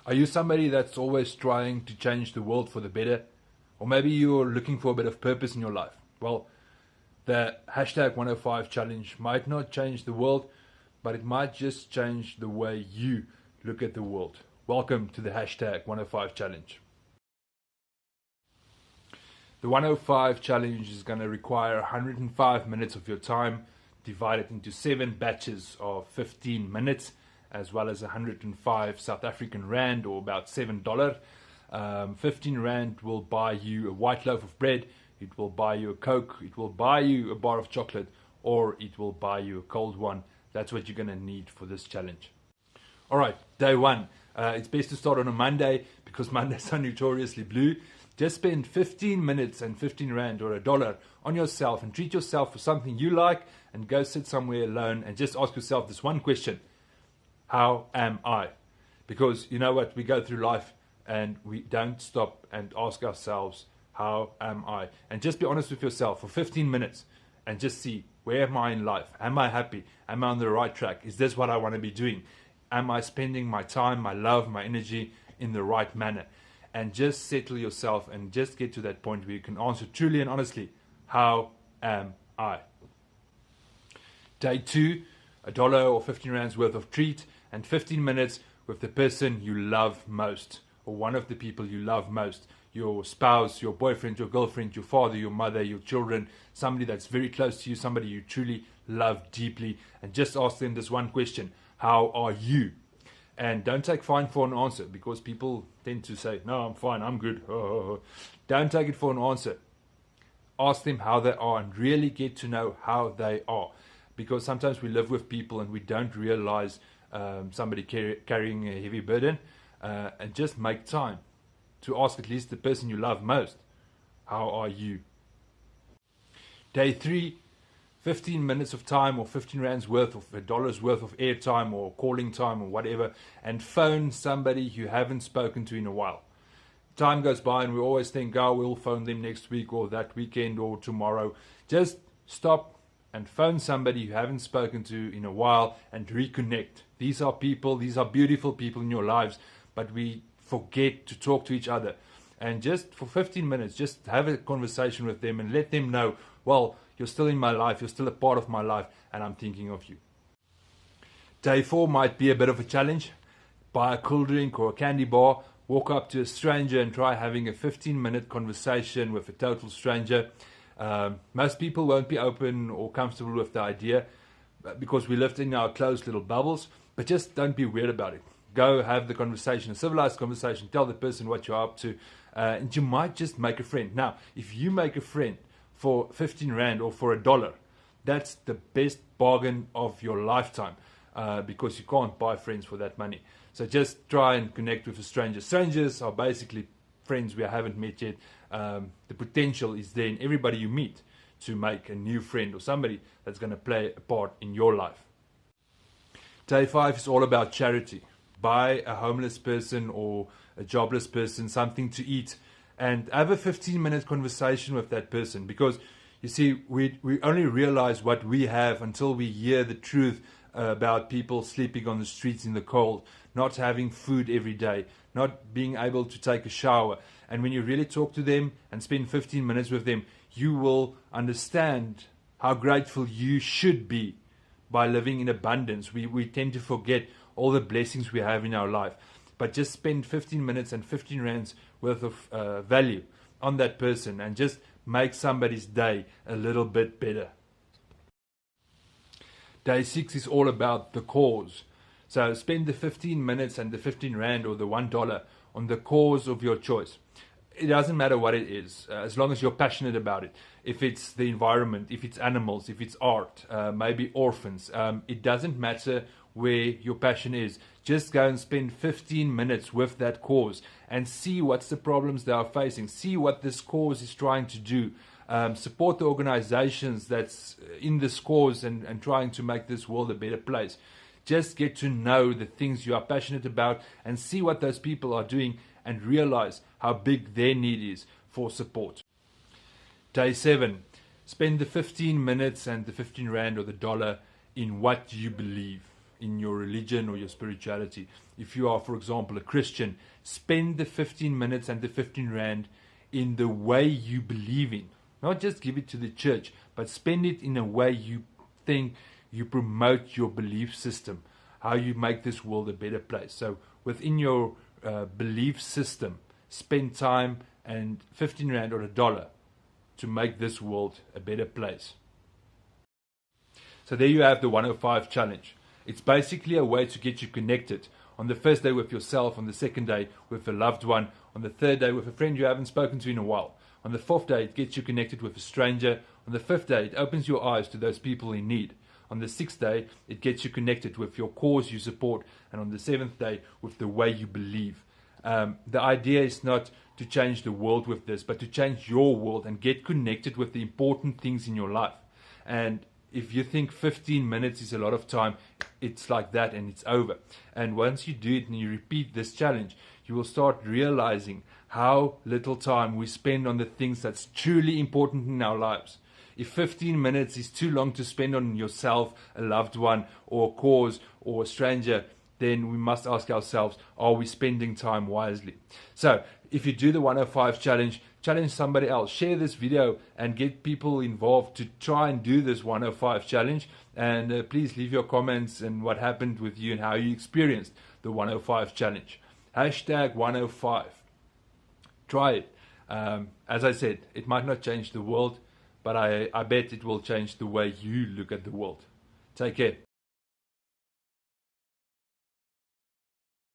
Are you somebody that's always trying to change the world for the better? Or maybe you're looking for a bit of purpose in your life? Well, the hashtag 105 challenge might not change the world, but it might just change the way you look at the world. Welcome to the hashtag 105 challenge. The 105 challenge is going to require 105 minutes of your time, divided into 7 batches of 15 minutes, as well as 105 South African Rand, or about $7. 15 Rand will buy you a white loaf of bread, it will buy you a Coke, it will buy you a bar of chocolate, or it will buy you a cold one. That's what you're going to need for this challenge. Alright, day 1. It's best to start on a Monday because Mondays are notoriously blue. Just spend 15 minutes and 15 Rand or $1 on yourself and treat yourself for something you like, and go sit somewhere alone and just ask yourself this one question: how am I? Because you know what, we go through life and we don't stop and ask ourselves, how am I? And just be honest with yourself for 15 minutes and just see, where am I in life? Am I happy? Am I on the right track? Is this what I want to be doing? Am I spending my time, my love, my energy in the right manner? And just settle yourself and just get to that point where you can answer truly and honestly, how am I? Day 2, $1 or 15 Rands worth of treat and 15 minutes with the person you love most, or one of the people you love most. Your spouse, your boyfriend, your girlfriend, your father, your mother, your children, somebody that's very close to you, somebody you truly love deeply, and just ask them this one question: how are you? And don't take fine for an answer, because people tend to say, no, I'm fine, I'm good. Don't take it for an answer. Ask them how they are and really get to know how they are. Because sometimes we live with people and we don't realize somebody carrying a heavy burden. And just make time to ask at least the person you love most, how are you? Day 3, 15 minutes of time or 15 Rands worth of $1 worth of airtime or calling time or whatever, and phone somebody you haven't spoken to in a while. Time goes by and we always think, oh, we'll phone them next week or that weekend or tomorrow. Just stop and phone somebody you haven't spoken to in a while and reconnect. These are people, these are beautiful people in your lives, but we forget to talk to each other. And just for 15 minutes, just have a conversation with them and let them know, well, you're still in my life, you're still a part of my life, and I'm thinking of you. Day 4 might be a bit of a challenge. Buy a cool drink or a candy bar, walk up to a stranger and try having a 15-minute conversation with a total stranger. Most people won't be open or comfortable with the idea because we live in our closed little bubbles, but just don't be weird about it. Go have the conversation, a civilized conversation, tell the person what you're up to, and you might just make a friend. Now, if you make a friend for 15 Rand or for $1, that's the best bargain of your lifetime, because you can't buy friends for that money. So just try and connect with a stranger. Strangers are basically friends we haven't met yet. The potential is there in everybody you meet to make a new friend or somebody that's going to play a part in your life. Day 5 is all about charity. Buy a homeless person or a jobless person something to eat and have a 15-minute conversation with that person, because you see, we only realize what we have until we hear the truth about people sleeping on the streets in the cold, not having food every day, not being able to take a shower. And when you really talk to them and spend 15 minutes with them, you will understand how grateful you should be by living in abundance. We tend to forget all the blessings we have in our life. But just spend 15 minutes and 15 Rands worth of value on that person and just make somebody's day a little bit better. Day 6 is all about the cause. So spend the 15 minutes and the 15 Rand or the $1 on the cause of your choice. It doesn't matter what it is, as long as you're passionate about it. If it's the environment, if it's animals, if it's art, maybe orphans, it doesn't matter where your passion is. Just go and spend 15 minutes with that cause and see what's the problems they are facing. See what this cause is trying to do. Support the organizations that's in this cause and trying to make this world a better place. Just get to know the things you are passionate about and see what those people are doing and realize how big their need is for support. Day 7, spend the 15 minutes and the 15 Rand or the $1 in what you believe. in your religion or your spirituality. If you are, for example, a Christian, spend the 15 minutes and the 15 rand in the way you believe in. Not just give it to the church, but spend it in a way you think you promote your belief system, how you make this world a better place. So within your belief system, spend time and 15 rand or $1 to make this world a better place. So there you have the 105 challenge. It's basically a way to get you connected. On the first day with yourself, on the second day with a loved one, on the third day with a friend you haven't spoken to in a while. On the fourth day, it gets you connected with a stranger. On the fifth day, it opens your eyes to those people in need. On the sixth day, it gets you connected with your cause you support. And on the seventh day, with the way you believe. The idea is not to change the world with this, but to change your world and get connected with the important things in your life. And if you think 15 minutes is a lot of time, it's like that and it's over. And once you do it and you repeat this challenge, you will start realizing how little time we spend on the things that's truly important in our lives. If 15 minutes is too long to spend on yourself, a loved one, or a cause, or a stranger, then we must ask ourselves, are we spending time wisely? So, if you do the 105 challenge, challenge somebody else. Share this video and get people involved to try and do this 105 challenge. And please leave your comments and what happened with you and how you experienced the 105 challenge. Hashtag 105. Try it. As I said, it might not change the world, but I bet it will change the way you look at the world. Take care.